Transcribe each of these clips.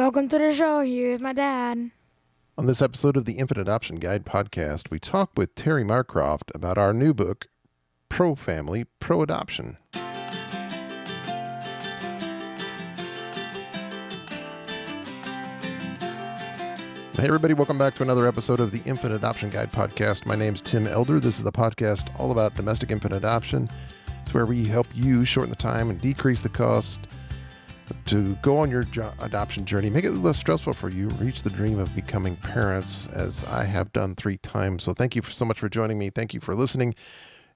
Welcome to the show. Here's my dad. On this episode of the Infant Adoption Guide podcast, we talk with Terri Marcroft about our new book, Pro-Family, Pro-Adoption. Hey everybody, welcome back to another episode of the Infant Adoption Guide podcast. My name's Tim Elder. This is the podcast all about domestic infant adoption. It's where we help you shorten the time and decrease the cost to go on your adoption journey, make it less stressful for you, reach the dream of becoming parents, as I have done 3 times. So thank you so much for joining me. Thank you for listening.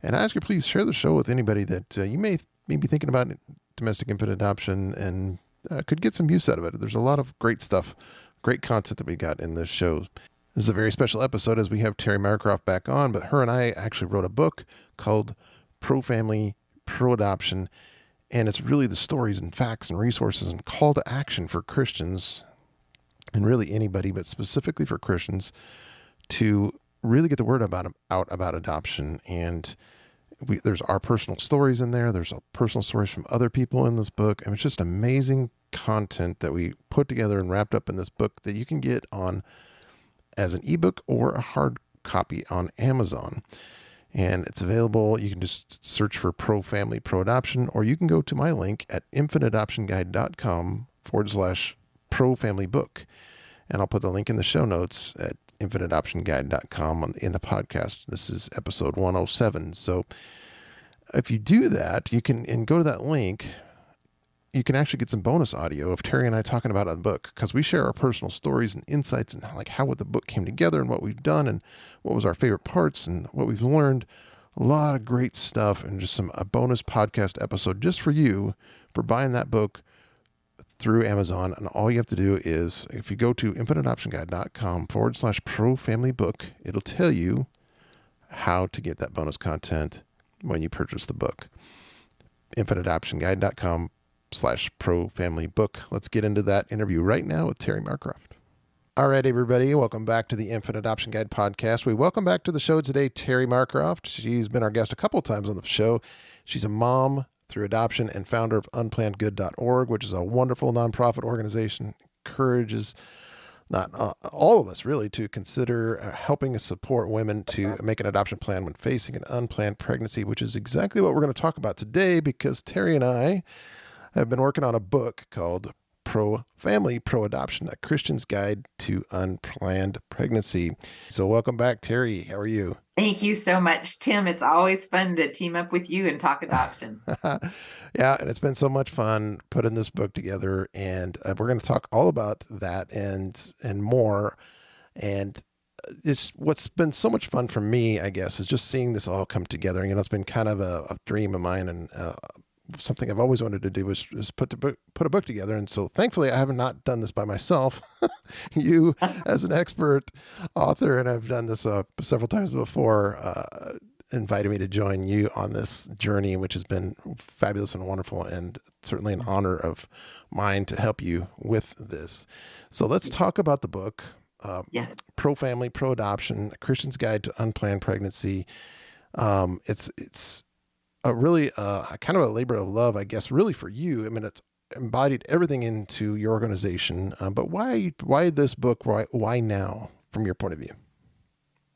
And I ask you, please share the show with anybody that you may be thinking about domestic infant adoption and could get some use out of it. There's a lot of great stuff, great content that we got in this show. This is a very special episode as we have Terri Marcroft back on, but her and I actually wrote a book called Pro-Family, Pro-Adoption. And it's really the stories and facts and resources and call to action for Christians, and really anybody, but specifically for Christians, to really get the word out about adoption. And there's our personal stories in there. There's personal stories from other people in this book. And it's just amazing content that we put together and wrapped up in this book that you can get on as an ebook or a hard copy on Amazon. And it's available. You can just search for Pro-Family, Pro-Adoption, or you can go to my link at infantadoptionguide.com/Pro-Family book. And I'll put the link in the show notes at infantadoptionguide.com in the podcast. This is episode 107. So if you do that, you can, and go to that link, you can actually get some bonus audio of Terri and I talking about the book, because we share our personal stories and insights and like how the book came together and what we've done and what was our favorite parts and what we've learned. A lot of great stuff, and just a bonus podcast episode just for you for buying that book through Amazon. And all you have to do is, if you go to infantadoptionguide.com/Pro-Family book, it'll tell you how to get that bonus content when you purchase the book. infantadoptionguide.com/Pro-Family book. Let's get into that interview right now with Terri Marcroft. All right, everybody, welcome back to the Infant Adoption Guide podcast. We welcome back to the show today Terri Marcroft. She's been our guest a couple of times on the show. She's a mom through adoption and founder of UnplannedGood.org, which is a wonderful nonprofit organization. Encourages not all of us really to consider helping support women to make an adoption plan when facing an unplanned pregnancy, which is exactly what we're going to talk about today, because Terri and I have been working on a book called Pro-Family, Pro-Adoption, a Christian's Guide to Unplanned Pregnancy. So welcome back, Terri. How are you? Thank you so much, Tim. It's always fun to team up with you and talk adoption. Yeah, and it's been so much fun putting this book together, and we're going to talk all about that and more. And it's what's been so much fun for me, I guess, is just seeing this all come together. You know, it's been kind of a dream of mine, and something I've always wanted to do is put a book together. And so thankfully I have not done this by myself. You as an expert author, and I've done this several times before, invited me to join you on this journey, which has been fabulous and wonderful, and certainly an honor of mine to help you with this. So let's talk about the book, Yes. Pro-Family, Pro-Adoption, A Christian's Guide to Unplanned Pregnancy. It's a really kind of a labor of love, I guess, really for you. I mean, it's embodied everything into your organization. But why this book? Why now, from your point of view?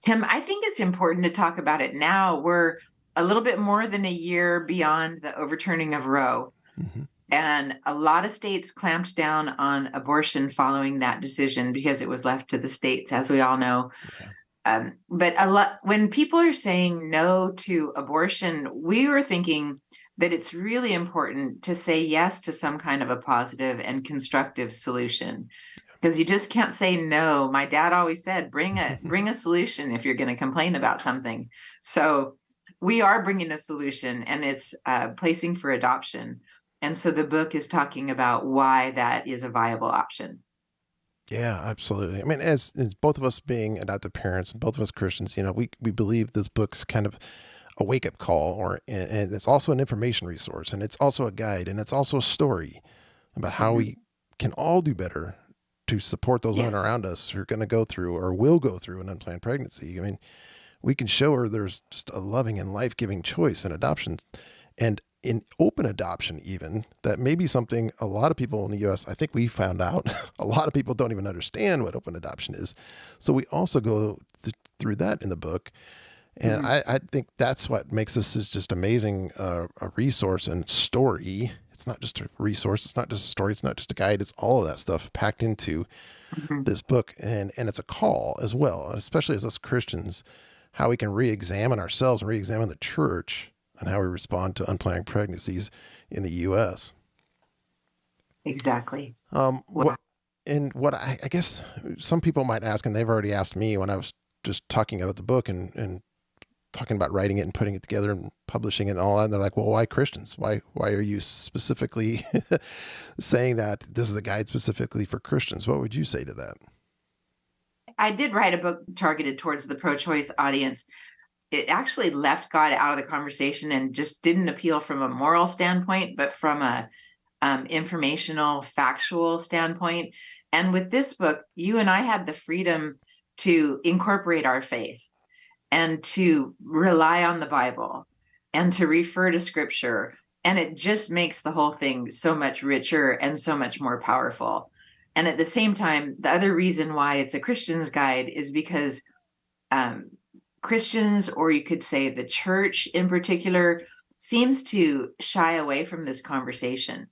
Tim, I think it's important to talk about it now. We're a little bit more than a year beyond the overturning of Roe. Mm-hmm. And a lot of states clamped down on abortion following that decision because it was left to the states, as we all know. Yeah. But when people are saying no to abortion, we were thinking that it's really important to say yes to some kind of a positive and constructive solution, because you just can't say no. My dad always said, bring a solution if you're going to complain about something. So we are bringing a solution, and it's placing for adoption. And so the book is talking about why that is a viable option. Yeah, absolutely. I mean, as both of us being adoptive parents and both of us Christians, you know, we believe this book's kind of a wake-up call, and it's also an information resource, and it's also a guide, and it's also a story about how we can all do better to support those women around us who are going to go through or will go through an unplanned pregnancy. I mean, we can show her there's just a loving and life-giving choice in adoption. And in open adoption, even, that may be something a lot of people in the U.S., I think we found out, a lot of people don't even understand what open adoption is. So we also go through that in the book. And I think that's what makes this is just amazing, a resource and story. It's not just a resource. It's not just a story. It's not just a guide. It's all of that stuff packed into this book. And it's a call as well, especially as us Christians, how we can re-examine ourselves and re-examine the church and how we respond to unplanned pregnancies in the U.S. Exactly. What I guess some people might ask, and they've already asked me when I was just talking about the book and talking about writing it and putting it together and publishing it and all that. And they're like, well, why Christians? Why are you specifically saying that this is a guide specifically for Christians? What would you say to that? I did write a book targeted towards the pro-choice audience. It actually left God out of the conversation and just didn't appeal from a moral standpoint, but from a informational, factual standpoint. And with this book, you and I had the freedom to incorporate our faith and to rely on the Bible and to refer to scripture. And it just makes the whole thing so much richer and so much more powerful. And at the same time, the other reason why it's a Christian's guide is because Christians, or you could say the church in particular, seems to shy away from this conversation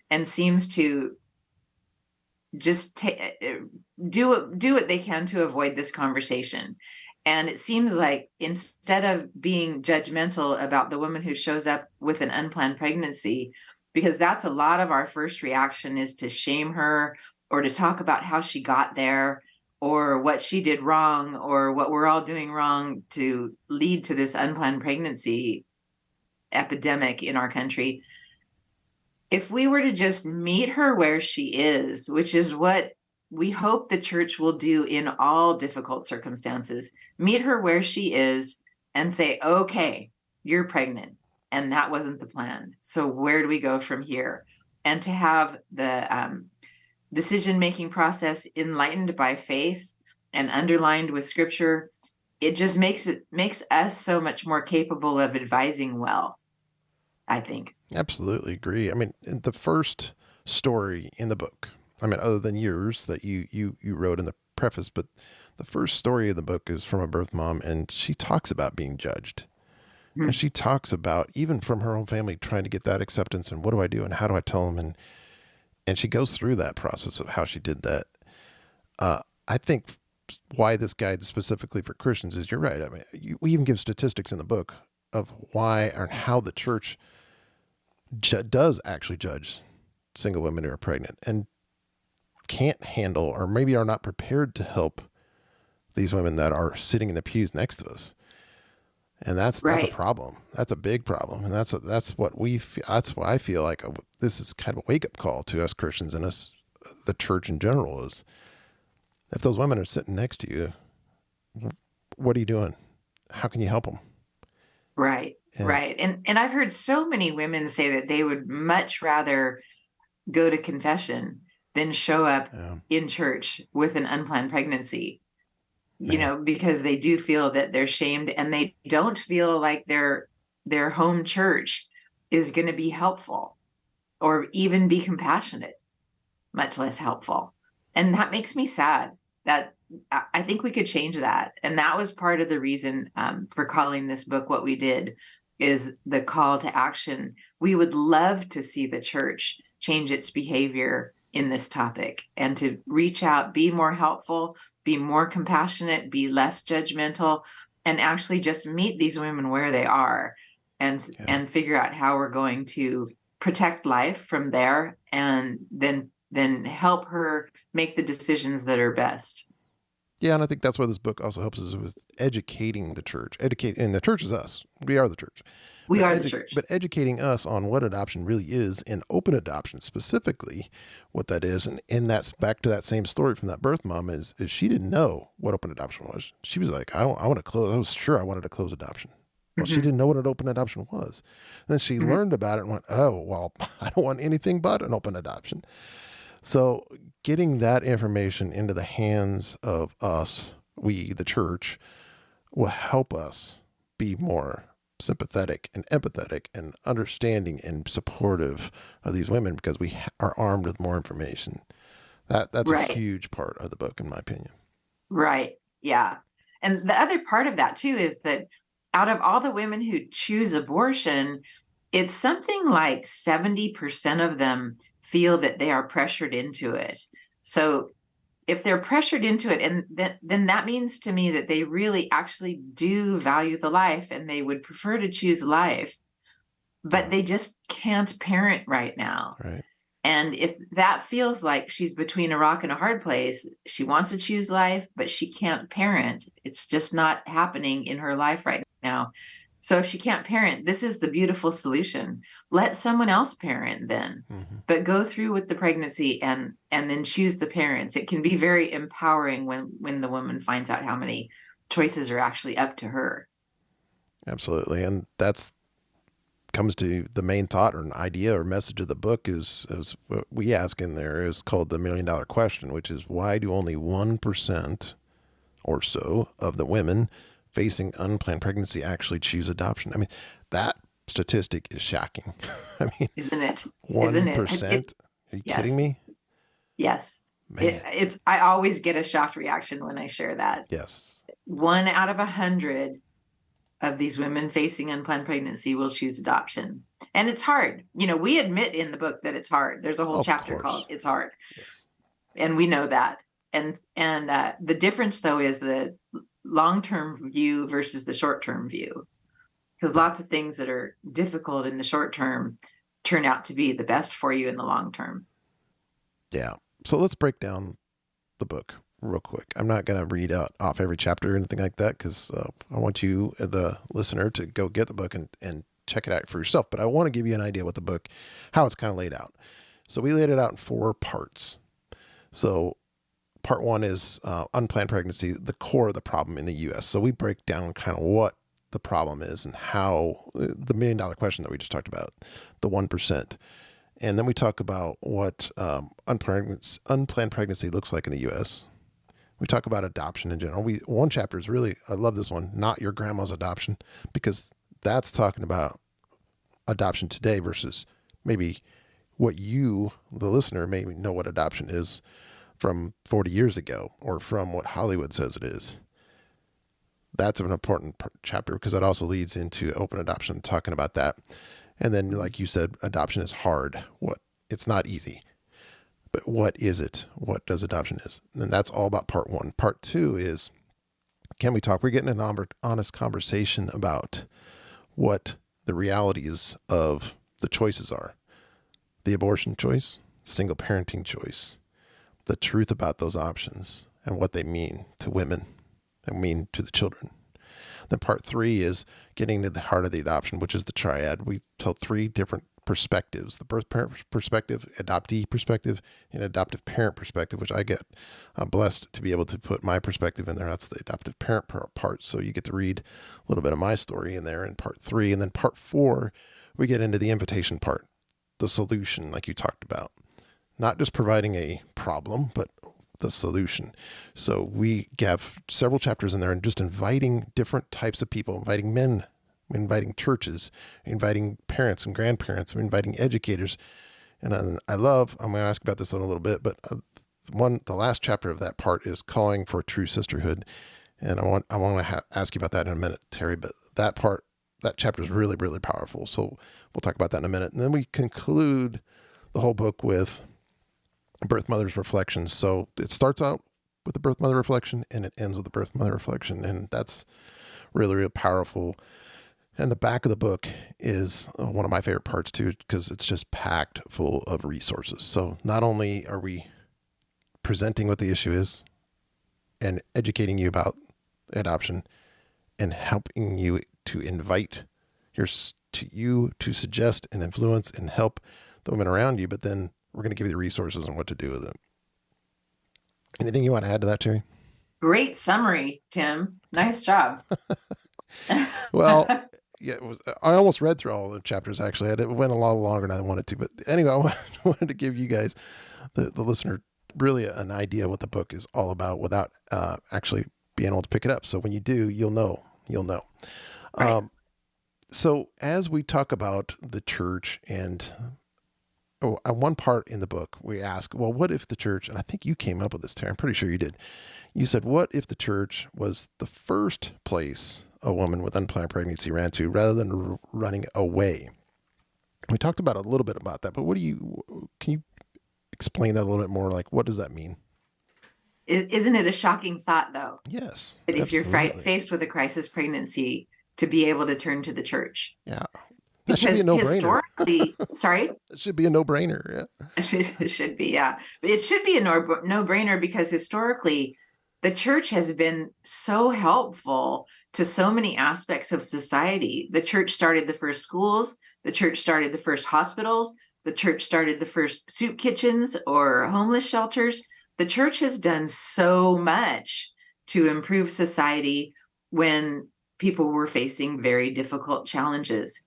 and seems to just do what they can to avoid this conversation. And it seems like instead of being judgmental about the woman who shows up with an unplanned pregnancy, because that's a lot of our first reaction, is to shame her or to talk about how she got there or what she did wrong or what we're all doing wrong to lead to this unplanned pregnancy epidemic in our country. If we were to just meet her where she is, which is what we hope the church will do in all difficult circumstances, meet her where she is and say, okay, you're pregnant. And that wasn't the plan. So where do we go from here? And to have the decision-making process enlightened by faith and underlined with scripture, it just makes us so much more capable of advising well, I think. Absolutely agree. I mean, in the first story in the book, I mean, other than yours that you wrote in the preface, but the first story of the book is from a birth mom, and she talks about being judged. And she talks about, even from her own family, trying to get that acceptance and what do I do and how do I tell them? And she goes through that process of how she did that. I think why this guide is specifically for Christians is, you're right. I mean, we even give statistics in the book of why and how the church does actually judge single women who are pregnant and can't handle, or maybe are not prepared to help these women that are sitting in the pews next to us. And that's a problem. That's a big problem. And that's why I feel like this is kind of a wake up call to us Christians and us, the church in general, is if those women are sitting next to you, what are you doing? How can you help them? Right. And I've heard so many women say that they would much rather go to confession than show up in church with an unplanned pregnancy, because they do feel that they're shamed and they don't feel like their home church is going to be helpful or even be compassionate, much less helpful. And that makes me sad. That I think we could change that. And that was part of the reason for calling this book what we did, is the call to action. We would love to see the church change its behavior in this topic and to reach out, be more helpful, be more compassionate, be less judgmental, and actually just meet these women where they are and figure out how we're going to protect life from there, and then help her make the decisions that are best. Yeah, and I think that's why this book also helps us with educating the church. And the church is us. We are the church. We are the church. But educating us on what adoption really is, and open adoption specifically, what that is. And that's back to that same story from that birth mom, is she didn't know what open adoption was. She was like, I want to close. I was sure I wanted to close adoption. Well, she didn't know what an open adoption was. And then she learned about it and went, oh, well, I don't want anything but an open adoption. So getting that information into the hands of us, we, the church, will help us be more sympathetic and empathetic and understanding and supportive of these women because we are armed with more information. That's a Right. huge part of the book, in my opinion. Right. Yeah. And the other part of that too is that out of all the women who choose abortion, it's something like 70% of them feel that they are pressured into it. So if they're pressured into it, and then that means to me that they really actually do value the life and they would prefer to choose life, but they just can't parent right now. Right. And if that feels like she's between a rock and a hard place, she wants to choose life, but she can't parent. It's just not happening in her life right now. So if she can't parent, this is the beautiful solution. Let someone else parent then, but go through with the pregnancy and then choose the parents. It can be very empowering when the woman finds out how many choices are actually up to her. Absolutely. And that's comes to the main thought or an idea or message of the book is what we ask in there is called the $1 million question, which is why do only 1% or so of the women facing unplanned pregnancy actually choose adoption? I mean, that statistic is shocking. I mean, isn't it? 1%? Are you kidding me? Yes. Man. I always get a shocked reaction when I share that. Yes. 1 out of 100 of these women facing unplanned pregnancy will choose adoption. And it's hard. We admit in the book that it's hard. There's a whole chapter called It's Hard. Yes. And we know that. And the difference, though, is the long-term view versus the short-term view. Because lots of things that are difficult in the short term turn out to be the best for you in the long term. Yeah. So let's break down the book real quick. I'm not going to read out off every chapter or anything like that because I want you, the listener, to go get the book and check it out for yourself. But I want to give you an idea what the book, how it's kind of laid out. So we laid it out in 4 parts. So part 1 is unplanned pregnancy, the core of the problem in the U.S. So we break down kind of what the problem is and how the $1 million question that we just talked about, the 1%. And then we talk about what unplanned pregnancy looks like in the U.S. We talk about adoption in general. One chapter is really, I love this one, Not Your Grandma's Adoption, because that's talking about adoption today versus maybe what you, the listener, maybe know what adoption is from 40 years ago or from what Hollywood says it is. That's an important chapter because that also leads into open adoption, talking about that. And then, like you said, adoption is hard. It's not easy. But what is it? What does adoption is? And that's all about part 1. Part 2 is, can we talk? We're getting an honest conversation about what the realities of the choices are. The abortion choice, single parenting choice, the truth about those options and what they mean to women and mean to the children. Then part 3 is getting to the heart of the adoption, which is the triad. We tell 3 different perspectives: the birth parent perspective, adoptee perspective, and adoptive parent perspective, which I get blessed to be able to put my perspective in there. That's the adoptive parent part. So you get to read a little bit of my story in there in part 3. And then part 4, we get into the invitation part, the solution, like you talked about. Not just providing a problem, but the solution. So we have several chapters in there and just inviting different types of people, inviting men, inviting churches, inviting parents and grandparents, inviting educators. And I'm going to ask about this in a little bit, but the last chapter of that part is calling for a true sisterhood. And I want to ask you about that in a minute, Terri, but that chapter is really, really powerful. So we'll talk about that in a minute. And then we conclude the whole book with Birth Mother's Reflections. So it starts out with the Birth Mother Reflection and it ends with the Birth Mother Reflection. And that's really, really powerful. And the back of the book is one of my favorite parts too, because it's just packed full of resources. So not only are we presenting what the issue is and educating you about adoption and helping you to invite you to suggest and influence and help the women around you, but then we're going to give you the resources on what to do with it. Anything you want to add to that, Terri? Great summary, Tim. Nice job. Well, yeah, I almost read through all the chapters, actually. It went a lot longer than I wanted to. But anyway, I wanted to give you guys, the listener, really an idea what the book is all about without actually being able to pick it up. So when you do, you'll know. Right. So as we talk about the church and one part in the book, we ask, well, what if the church, and I think you came up with this, Terri, I'm pretty sure you did. You said, what if the church was the first place a woman with unplanned pregnancy ran to rather than running away? We talked about a little bit about that, but can you explain that a little bit more? Like, what does that mean? Isn't it a shocking thought, though? Yes, That if you're absolutely. faced with a crisis pregnancy, to be able to turn to the church. Yeah. That should be Because a no-brainer. historically, sorry? It should be a no-brainer. Yeah. It should be, yeah. But it should be a no-brainer because historically, the church has been so helpful to so many aspects of society. The church started the first schools, the church started the first hospitals, the church started the first soup kitchens or homeless shelters. The church has done so much to improve society when people were facing very difficult challenges.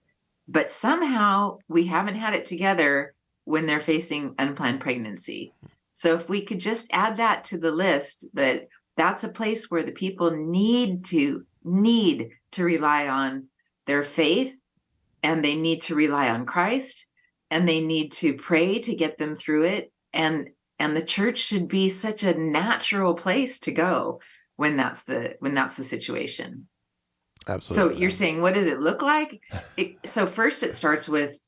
But somehow we haven't had it together when they're facing unplanned pregnancy. So if we could just add that to the list, that's a place where the people need to rely on their faith, and they need to rely on Christ, and they need to pray to get them through it. And the church should be such a natural place to go when that's the situation. Absolutely. So you're saying, what does it look like? So first it starts with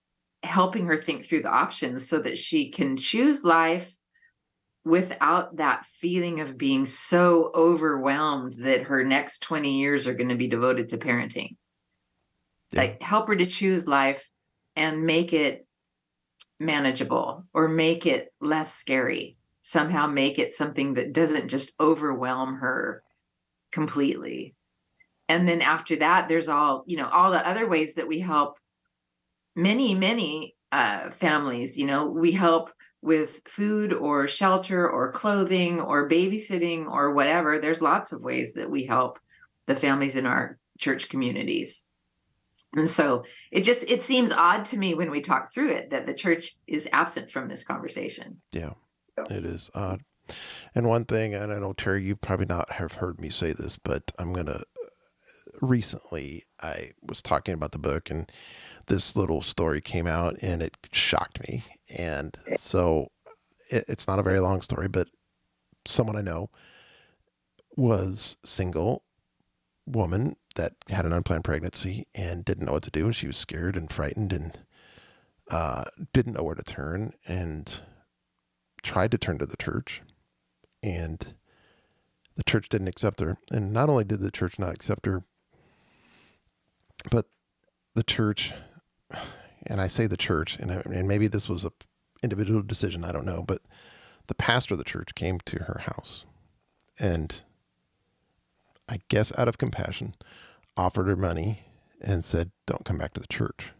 helping her think through the options so that she can choose life without that feeling of being so overwhelmed that her next 20 years are going to be devoted to parenting. Yeah. Like, help her to choose life and make it manageable, or make it less scary. Somehow make it something that doesn't just overwhelm her completely. And then after that, there's all the other ways that we help many families. We help with food or shelter or clothing or babysitting or whatever. There's lots of ways that we help the families in our church communities. And so it seems odd to me when we talk through it that the church is absent from this conversation. Yeah, it is odd. And one thing, and I know, Terri, you probably not have heard me say this, but recently I was talking about the book and this little story came out and it shocked me. And so it's not a very long story, but someone I know was single woman that had an unplanned pregnancy and didn't know what to do. And she was scared and frightened and didn't know where to turn, and tried to turn to the church, and the church didn't accept her. And not only did the church not accept her, but the church, and I say the church, and maybe this was a individual decision, I don't know, but the pastor of the church came to her house and, I guess out of compassion, offered her money and said, "Don't come back to the church."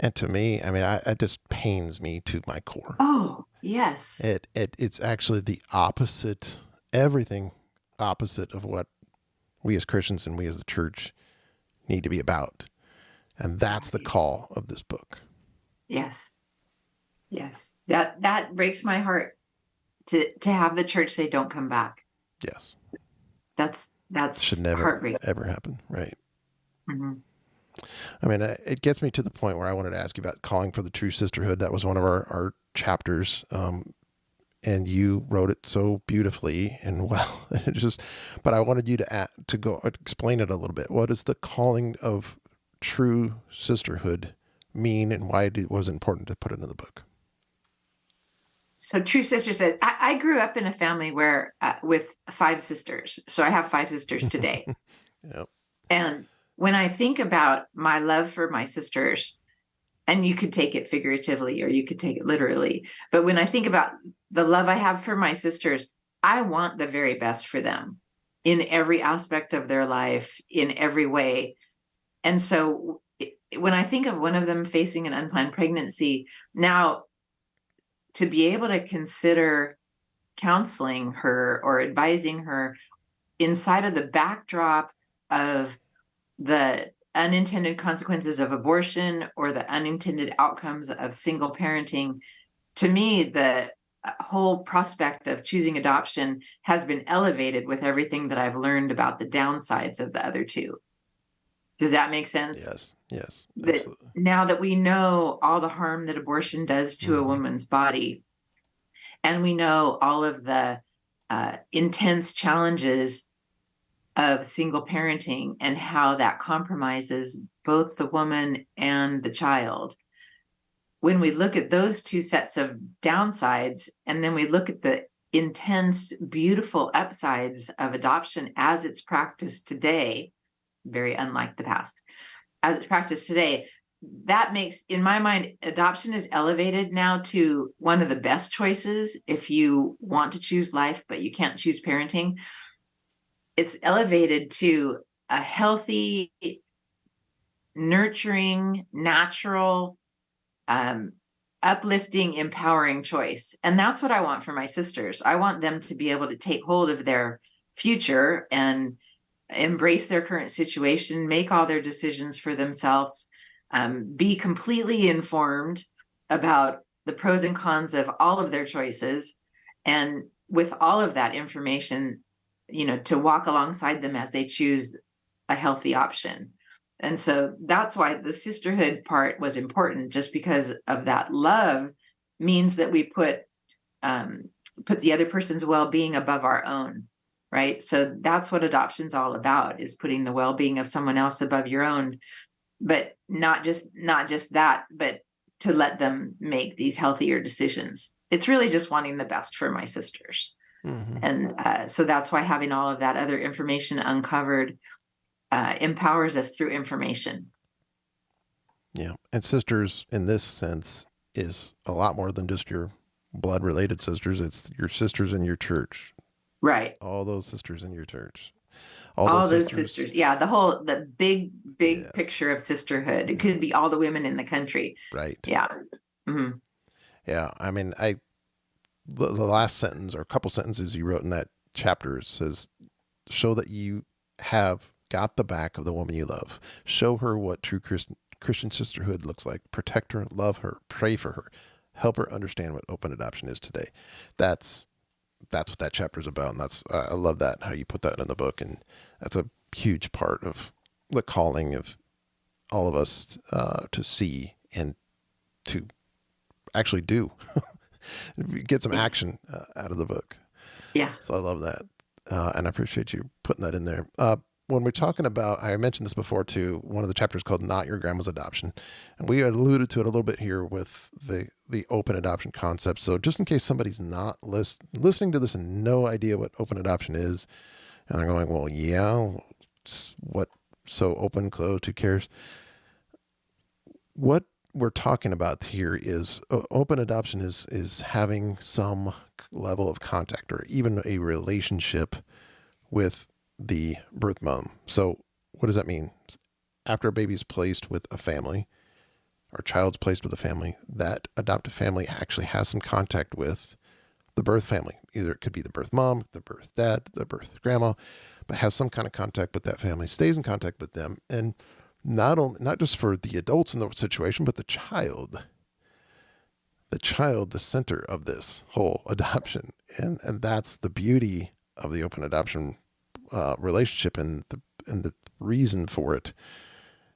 And to me, I mean, it just pains me to my core. Oh, yes. It's actually the opposite, everything opposite of what we as Christians and we as the church need to be about. And that's the call of this book. Yes. Yes. That breaks my heart to have the church say, "Don't come back." Yes. That's should never heartbreaking. Ever happen. Right. Mm-hmm. I mean, it gets me to the point where I wanted to ask you about calling for the true sisterhood. That was one of our chapters. And you wrote it so beautifully and well. But I wanted you to go explain it a little bit. What does the calling of true sisterhood mean, and why it was important to put it in the book? So true sisterhood. I grew up in a family where with 5 sisters. So I have 5 sisters today. Yep. And when I think about my love for my sisters, and you could take it figuratively or you could take it literally, but when I think about the love I have for my sisters, I want the very best for them in every aspect of their life, in every way. And so when I think of one of them facing an unplanned pregnancy, now to be able to consider counseling her or advising her inside of the backdrop of the unintended consequences of abortion or the unintended outcomes of single parenting, to me, the whole prospect of choosing adoption has been elevated with everything that I've learned about the downsides of the other two. Does that make sense? Yes, That absolutely. now that we know all the harm that abortion does to a woman's body, and we know all of the intense challenges of single parenting and how that compromises both the woman and the child. When we look at those two sets of downsides, and then we look at the intense, beautiful upsides of adoption as it's practiced today, very unlike the past, as it's practiced today, that makes, in my mind, adoption is elevated now to one of the best choices if you want to choose life, but you can't choose parenting. It's elevated to a healthy, nurturing, natural, uplifting, empowering choice. And that's what I want for my sisters. I want them to be able to take hold of their future and embrace their current situation, make all their decisions for themselves, be completely informed about the pros and cons of all of their choices. And with all of that information, to walk alongside them as they choose a healthy option. And so that's why the sisterhood part was important, just because of that love means that we put the other person's well-being above our own, right? So that's what adoption's all about, is putting the well-being of someone else above your own, but not just that, but to let them make these healthier decisions. It's really just wanting the best for my sisters. And so that's why having all of that other information uncovered empowers us through information. Yeah. And sisters in this sense is a lot more than just your blood related sisters. It's your sisters in your church. Right. All those sisters in your church. All those sisters. Yeah. The big Yes. picture of sisterhood. It could be all the women in the country. Right. Yeah. Mm-hmm. Yeah. I mean, the last sentence or a couple sentences you wrote in that chapter says, show that you have got the back of the woman you love. Show her what true Christian sisterhood looks like. Protect her, love her, pray for her, help her understand what open adoption is today. That's what that chapter is about. And I love that, how you put that in the book. And that's a huge part of the calling of all of us to see and to actually do. Get some action out of the book. Yeah. So I love that. And I appreciate you putting that in there. When we're talking about, I mentioned this before too, one of the chapters called Not Your Grandma's Adoption. And we alluded to it a little bit here with the open adoption concept. So just in case somebody's not listening to this and no idea what open adoption is, and they're going, well, yeah, what, so open, closed, who cares? What we're talking about here is open adoption is having some level of contact or even a relationship with the birth mom. So what does that mean? After a baby is placed with a family, or child's placed with a family, that adoptive family actually has some contact with the birth family. Either it could be the birth mom, the birth dad, the birth grandma, but has some kind of contact with that family, stays in contact with them. And not just for the adults in the situation, but the child, the center of this whole adoption. And that's the beauty of the open adoption relationship, and the reason for it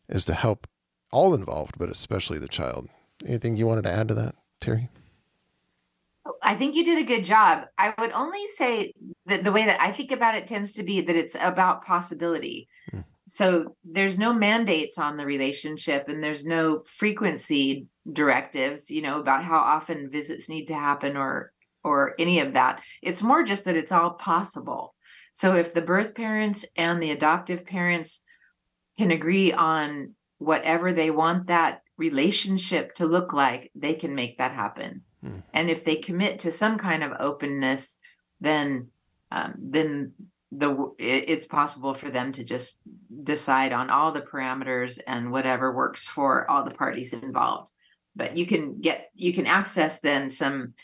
is to help all involved, but especially the child. Anything you wanted to add to that, Terri? I think you did a good job. I would only say that the way that I think about it tends to be that it's about possibility. So there's no mandates on the relationship, and there's no frequency directives, about how often visits need to happen or any of that. It's more just that it's all possible. So if the birth parents and the adoptive parents can agree on whatever they want that relationship to look like, they can make that happen. And if they commit to some kind of openness, then it's possible for them to just decide on all the parameters and whatever works for all the parties involved. But you can access then some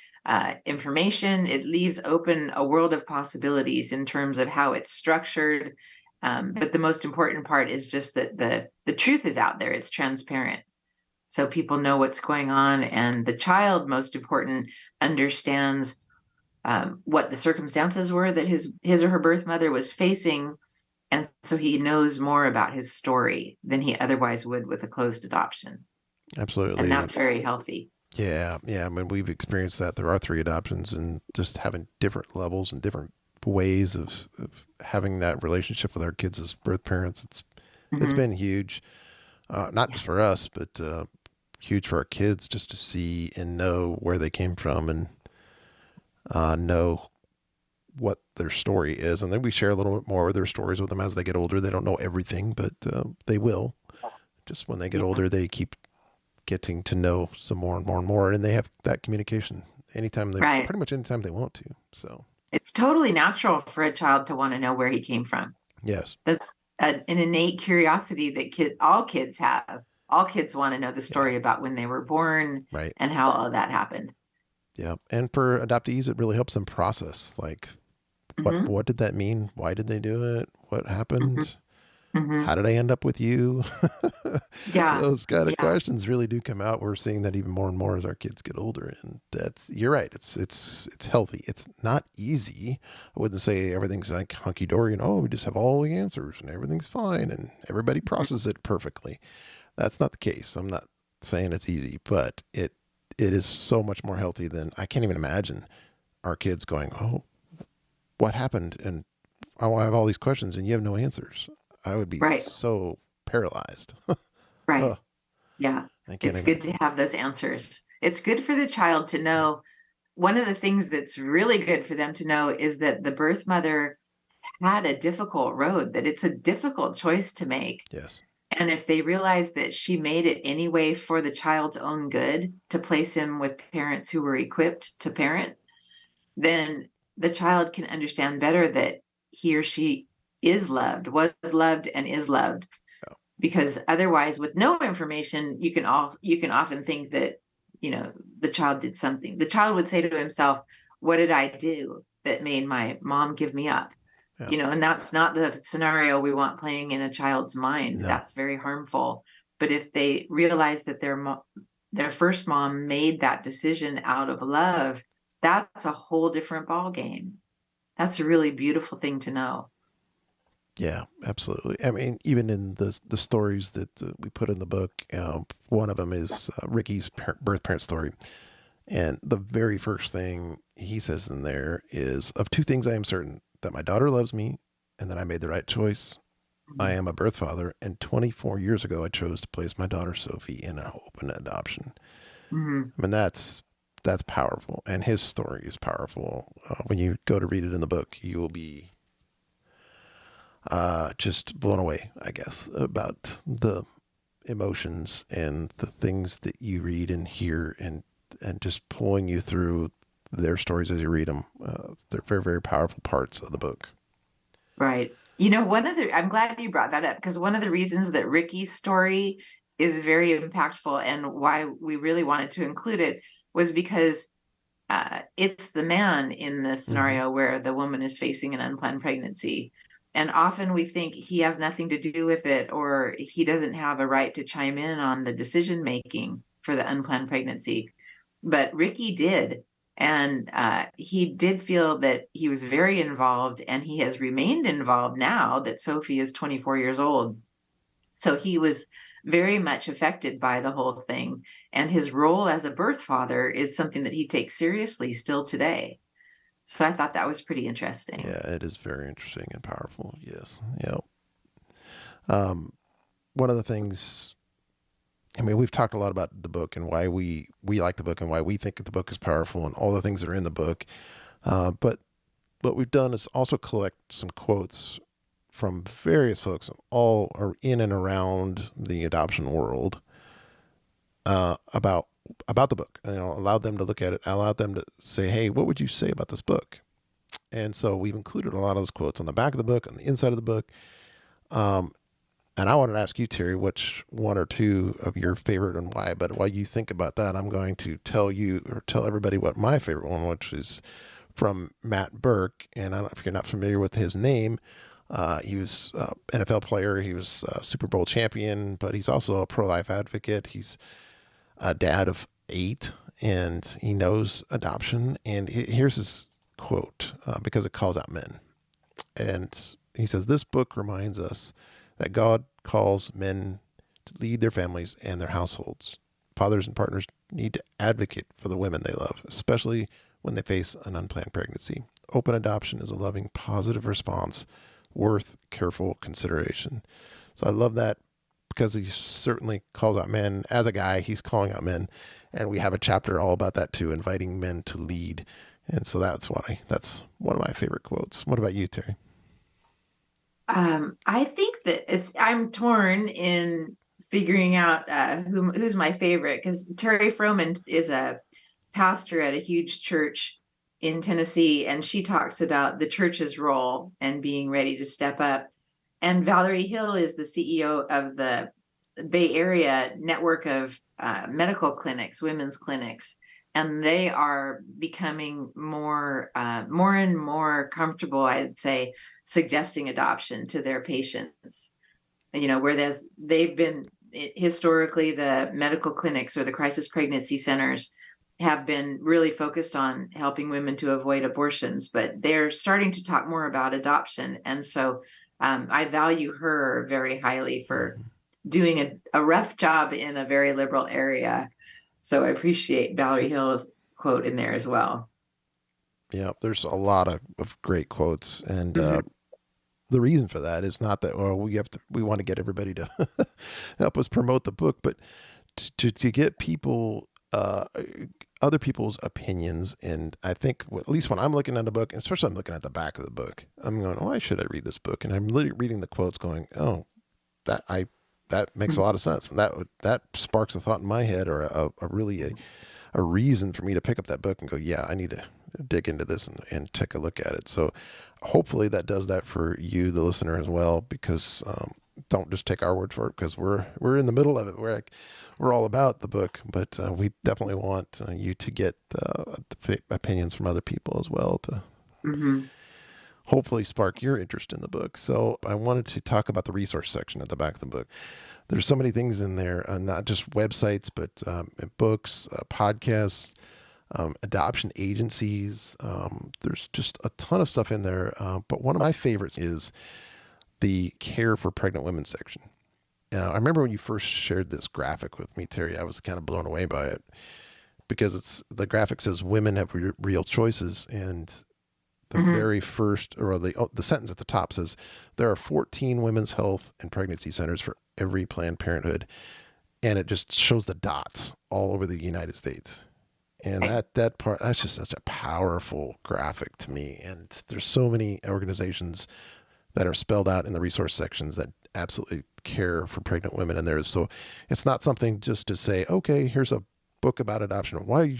information. It leaves open a world of possibilities in terms of how it's structured. But the most important part is just that the truth is out there. It's transparent. So people know what's going on, and the child, most important, understands what the circumstances were that his or her birth mother was facing, And so he knows more about his story than he otherwise would with a closed adoption. Absolutely. And that's very healthy. Yeah. I mean, we've experienced that through our 3 adoptions, and just having different levels and different ways of having that relationship with our kids as birth parents. It's been huge, not just for us, but huge for our kids, just to see and know where they came from, and know what their story is. And then we share a little bit more of their stories with them as they get older. They don't know everything, but they will. Just when they get older, they keep getting to know some more and more and more, and they have that communication anytime pretty much anytime they want to. So it's totally natural for a child to want to know where he came from. Yes, that's an innate curiosity that all kids have. All kids want to know the story about when they were born, right, and how all that happened. Yeah, and for adoptees, it really helps them process, like, what did that mean? Why did they do it? What happened? How did I end up with you? Yeah. Those kind of questions really do come out. We're seeing that even more and more as our kids get older. And you're right. It's healthy. It's not easy. I wouldn't say everything's like hunky dory and, we just have all the answers and everything's fine and everybody processes it perfectly. That's not the case. I'm not saying it's easy, but it is so much more healthy than, I can't even imagine our kids going, what happened? And I have all these questions and you have no answers. I would be so paralyzed. Right. Yeah. It's good to have those answers. It's good for the child to know. One of the things that's really good for them to know is that the birth mother had a difficult road, that it's a difficult choice to make. Yes. And if they realize that she made it anyway for the child's own good, to place him with parents who were equipped to parent, then the child can understand better that he or she is loved, was loved, and is loved. Because otherwise, with no information, you can often think that, the child did something. The child would say to himself, what did I do that made my mom give me up? And that's not the scenario we want playing in a child's mind. No. That's very harmful. But if they realize that their first mom made that decision out of love, that's a whole different ball game. That's a really beautiful thing to know. Yeah, absolutely. I mean, even in the stories that we put in the book, one of them is Ricky's birth parent story. And the very first thing he says in there is, of 2 things I am certain, that my daughter loves me and that I made the right choice. I am a birth father, and 24 years ago, I chose to place my daughter Sophie in an open adoption. I mean, that's powerful, and his story is powerful. When you go to read it in the book, you will be just blown away, I guess, about the emotions and the things that you read and hear, and just pulling you through their stories as you read them. They're very, very powerful parts of the book. Right. I'm glad you brought that up, because one of the reasons that Ricky's story is very impactful and why we really wanted to include it was because it's the man in the scenario where the woman is facing an unplanned pregnancy. And often we think he has nothing to do with it, or he doesn't have a right to chime in on the decision making for the unplanned pregnancy. But Ricky did. And he did feel that he was very involved, and he has remained involved now that Sophie is 24 years old. So he was very much affected by the whole thing. And his role as a birth father is something that he takes seriously still today. So I thought that was pretty interesting. Yeah, it is very interesting and powerful. Yes. Yeah. One of the things, I mean, we've talked a lot about the book and why we like the book and why we think the book is powerful and all the things that are in the book. But what we've done is also collect some quotes from various folks all are in and around the adoption world about the book. Allowed them to look at it, allowed them to say, hey, what would you say about this book? And so we've included a lot of those quotes on the back of the book, on the inside of the book. And I wanted to ask you, Terri, which 1 or 2 of your favorite and why. But while you think about that, I'm going to tell everybody what my favorite one, which is from Matt Burke. And I don't know if you're not familiar with his name. He was an NFL player. He was a Super Bowl champion, but he's also a pro-life advocate. He's a dad of 8, and he knows adoption. And here's his quote, because it calls out men. And he says, this book reminds us that God calls men to lead their families and their households. Fathers and partners need to advocate for the women they love, especially when they face an unplanned pregnancy. Open adoption is a loving, positive response worth careful consideration. So I love that because he certainly calls out men. As a guy, he's calling out men. And we have a chapter all about that too, inviting men to lead. And so that's one of my favorite quotes. What about you, Terry? I think that I'm torn in figuring out who's my favorite, because Terri Froman is a pastor at a huge church in Tennessee, and she talks about the church's role and being ready to step up. And Valerie Hill is the CEO of the Bay Area network of medical clinics, women's clinics, and they are becoming more and more comfortable, I'd say, suggesting adoption to their patients. Where they've been historically, the medical clinics or the crisis pregnancy centers have been really focused on helping women to avoid abortions, but they're starting to talk more about adoption. And so I value her very highly for doing a rough job in a very liberal area. So I appreciate Valerie Hill's quote in there as well. Yeah, there's a lot of great quotes. And the reason for that is not that, we want to get everybody to help us promote the book, but to get people, other people's opinions. And I think, at least when I'm looking at a book, and especially I'm looking at the back of the book, I'm going, why should I read this book? And I'm literally reading the quotes going, that makes a lot of sense. And that sparks a thought in my head, or a reason for me to pick up that book and go, yeah, I need to dig into this and take a look at it. So hopefully that does that for you, the listener, as well, because don't just take our word for it, because we're in the middle of it. We're all about the book, but we definitely want you to get opinions from other people as well to hopefully spark your interest in the book. So I wanted to talk about the resource section at the back of the book. There's so many things in there, not just websites, but books, podcasts, adoption agencies. There's just a ton of stuff in there. But one of my favorites is the Care for Pregnant Women section. I remember when you first shared this graphic with me, Terry, I was kind of blown away by it, because the graphic says women have real choices. And the very first, or the sentence at the top says, there are 14 women's health and pregnancy centers for every Planned Parenthood. And it just shows the dots all over the United States. And that part, that's just such a powerful graphic to me. And there's so many organizations that are spelled out in the resource sections that absolutely care for pregnant women in there. So it's not something just to say, okay, here's a book about adoption, why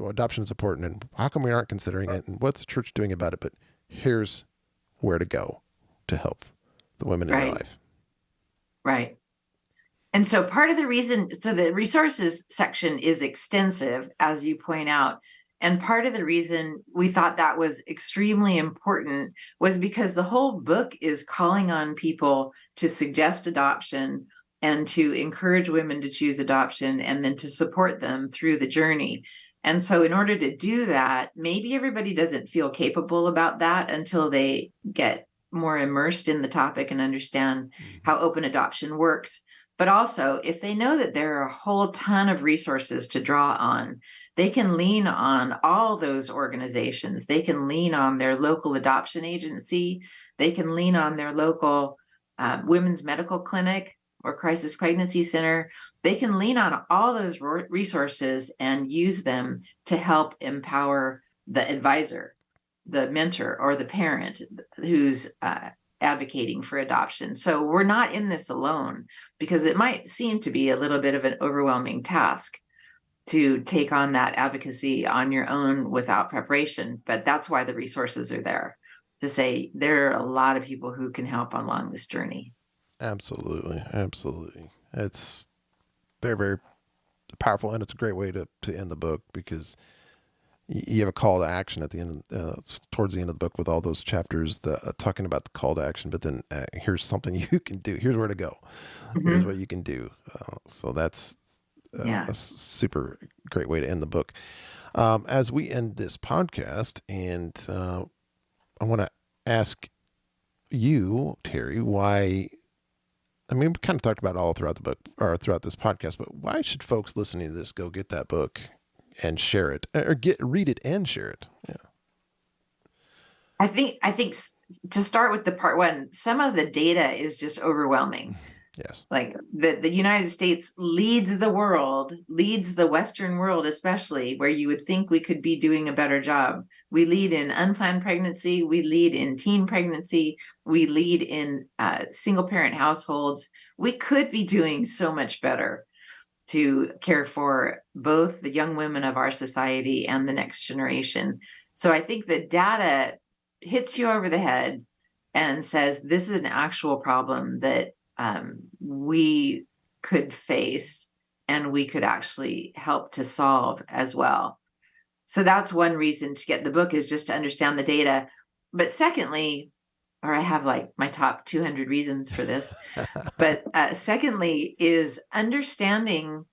adoption is important, and how come we aren't considering it, and what's the church doing about it, but here's where to go to help the women in your life. Right. And so part of the reason, so the resources section is extensive, as you point out, and part of the reason we thought that was extremely important was because the whole book is calling on people to suggest adoption and to encourage women to choose adoption, and then to support them through the journey. And so in order to do that, maybe everybody doesn't feel capable about that until they get more immersed in the topic and understand how open adoption works. But also, if they know that there are a whole ton of resources to draw on, they can lean on all those organizations. They can lean on their local adoption agency. They can lean on their local women's medical clinic or crisis pregnancy center. They can lean on all those resources and use them to help empower the advisor, the mentor, or the parent who's advocating for adoption. So we're not in this alone, because it might seem to be a little bit of an overwhelming task to take on that advocacy on your own without preparation. But that's why the resources are there, to say there are a lot of people who can help along this journey. Absolutely. Absolutely. It's very, very powerful. And it's a great way to end the book, because you have a call to action at the end, towards the end of the book, with all those chapters talking about the call to action. But then here's something you can do. Here's where to go. Here's what you can do. So that's a super great way to end the book. As we end this podcast, and I want to ask you, Terri, why, I mean, we kind of talked about it all throughout the book or throughout this podcast, but why should folks listening to this go get that book and share it, or read it and share it? Yeah. I think to start with the part one, some of the data is just overwhelming. Yes. Like the United States leads the world, leads the Western world, especially where you would think we could be doing a better job. We lead in unplanned pregnancy. We lead in teen pregnancy. We lead in single parent households. We could be doing so much better to care for both the young women of our society and the next generation. So I think the data hits you over the head and says this is an actual problem that we could face and we could actually help to solve as well. So that's one reason to get the book, is just to understand the data. But secondly, or I have like my top 200 reasons for this, but secondly is understanding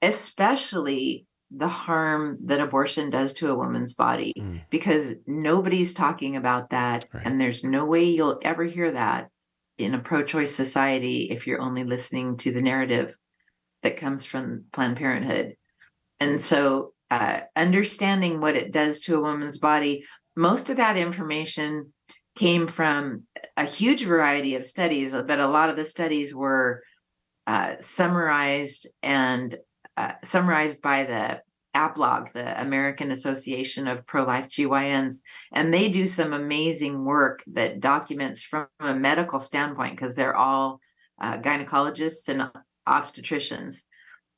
especially the harm that abortion does to a woman's body, because nobody's talking about that. Right. And there's no way you'll ever hear that in a pro-choice society if you're only listening to the narrative that comes from Planned Parenthood. And so understanding what it does to a woman's body, most of that information came from a huge variety of studies, but a lot of the studies were summarized by the APLOG, the American Association of Pro-Life GYNs, and they do some amazing work that documents from a medical standpoint, because they're all gynecologists and obstetricians,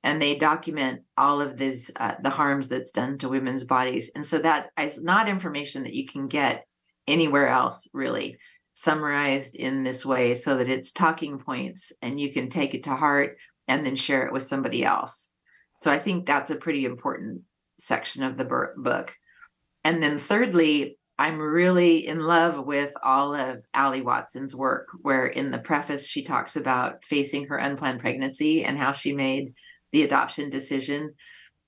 and they document all of these the harms that's done to women's bodies. And so that is not information that you can get anywhere else, really, summarized in this way so that it's talking points and you can take it to heart and then share it with somebody else. So I think that's a pretty important section of the book. And then thirdly, I'm really in love with all of Ali Watson's work, where in the preface, she talks about facing her unplanned pregnancy and how she made the adoption decision.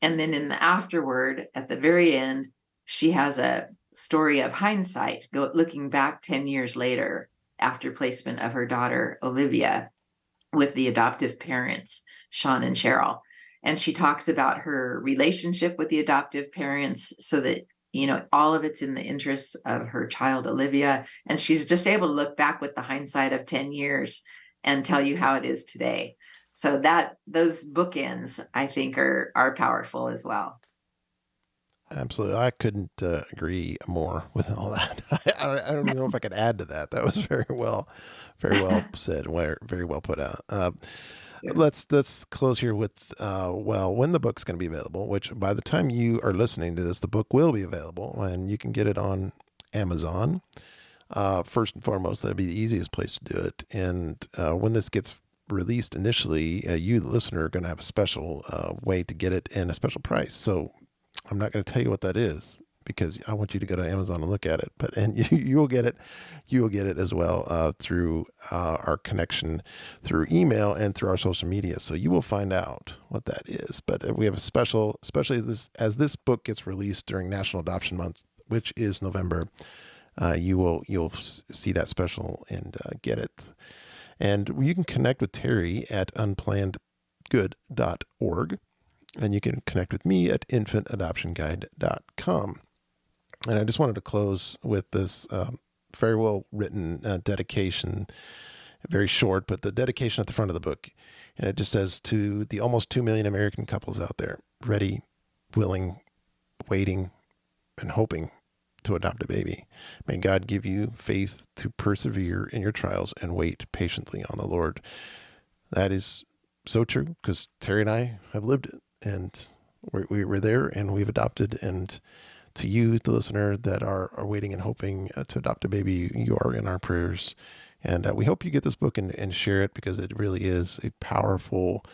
And then in the afterword, at the very end, she has a story of hindsight, looking back 10 years later after placement of her daughter, Olivia, with the adoptive parents, Sean and Cheryl. And she talks about her relationship with the adoptive parents so that, you know, all of it's in the interests of her child, Olivia. And she's just able to look back with the hindsight of 10 years and tell you how it is today. So that those bookends, I think, are powerful as well. Absolutely. I couldn't agree more with all that. I don't even know if I could add to that. That was very well said, very well put out. Let's close here with, when the book's going to be available, which by the time you are listening to this, the book will be available and you can get it on Amazon. First and foremost, that'd be the easiest place to do it. And when this gets released initially, you, the listener, are going to have a special way to get it and a special price. So I'm not going to tell you what that is because I want you to go to Amazon and look at it. And you will get it. You will get it as well through our connection through email and through our social media. So you will find out what that is. But we have a special, especially as this book gets released during National Adoption Month, which is November. You'll see that special and get it. And you can connect with Terri at unplannedgood.org. And you can connect with me at infantadoptionguide.com. And I just wanted to close with this very well written dedication, very short, but the dedication at the front of the book. And it just says, to the almost 2 million American couples out there, ready, willing, waiting, and hoping to adopt a baby. May God give you faith to persevere in your trials and wait patiently on the Lord. That is so true, because Terri and I have lived it. And we were there and we've adopted. And to you, the listener that are waiting and hoping to adopt a baby, you are in our prayers. And we hope you get this book and share it, because it really is a powerful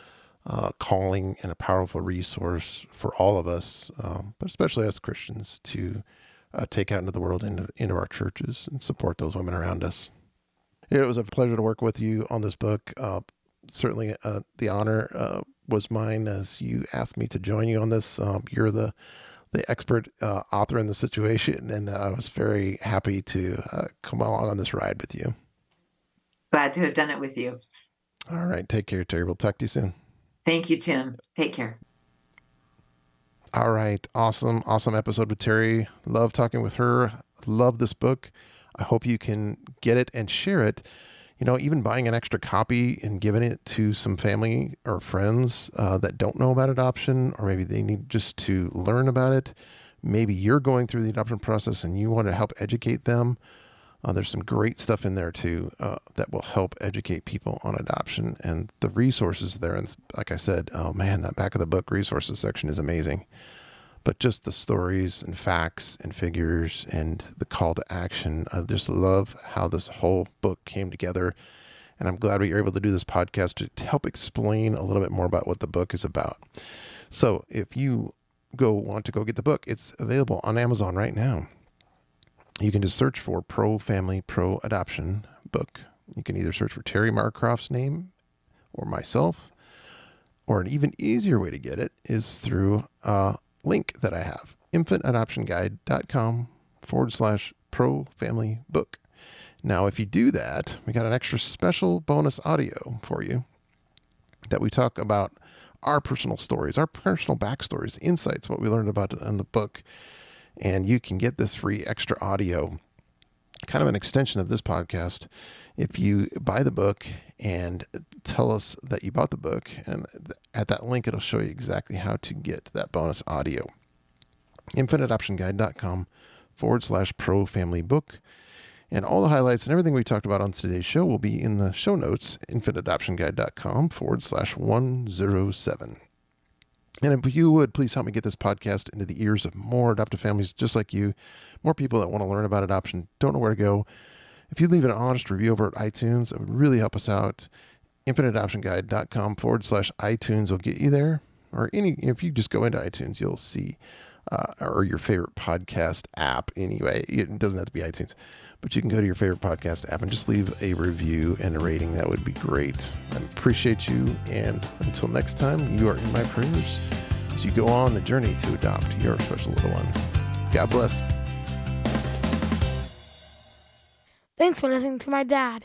calling and a powerful resource for all of us, but especially as Christians, to take out into the world, into our churches, and support those women around us. It was a pleasure to work with you on this book. Certainly the honor was mine as you asked me to join you on this. You're the expert author in the situation, and I was very happy to come along on this ride with you. Glad to have done it with you. All right. Take care, Terri. We'll talk to you soon. Thank you, Tim. Take care. All right. Awesome episode with Terri. Love talking with her. Love this book. I hope you can get it and share it. Even buying an extra copy and giving it to some family or friends that don't know about adoption, or maybe they need just to learn about it. Maybe you're going through the adoption process and you want to help educate them. There's some great stuff in there too that will help educate people on adoption, and the resources there. And like I said, oh man, that back of the book resources section is amazing. But just the stories and facts and figures and the call to action, I just love how this whole book came together. And I'm glad we were able to do this podcast to help explain a little bit more about what the book is about. So if you want to go get the book, it's available on Amazon right now. You can just search for Pro Family, Pro Adoption book. You can either search for Terri Marcroft's name or myself, or an even easier way to get it is through a link that I have, infantadoptionguide.com/Pro Family book. Now, if you do that, we got an extra special bonus audio for you that we talk about our personal stories, our personal backstories, insights, what we learned about in the book. And you can get this free extra audio, kind of an extension of this podcast, if you buy the book and tell us that you bought the book. And at that link, it'll show you exactly how to get that bonus audio. infantadoptionguide.com/Pro Family book. And all the highlights and everything we talked about on today's show will be in the show notes, infantadoptionguide.com/107. And if you would, please help me get this podcast into the ears of more adoptive families just like you, more people that want to learn about adoption, don't know where to go. If you leave an honest review over at iTunes, it would really help us out. infantadoptionguide.com/iTunes will get you there. Or if you just go into iTunes, you'll see, or your favorite podcast app anyway. It doesn't have to be iTunes, but you can go to your favorite podcast app and just leave a review and a rating. That would be great. I appreciate you. And until next time, you are in my prayers as you go on the journey to adopt your special little one. God bless. Thanks for listening to my dad.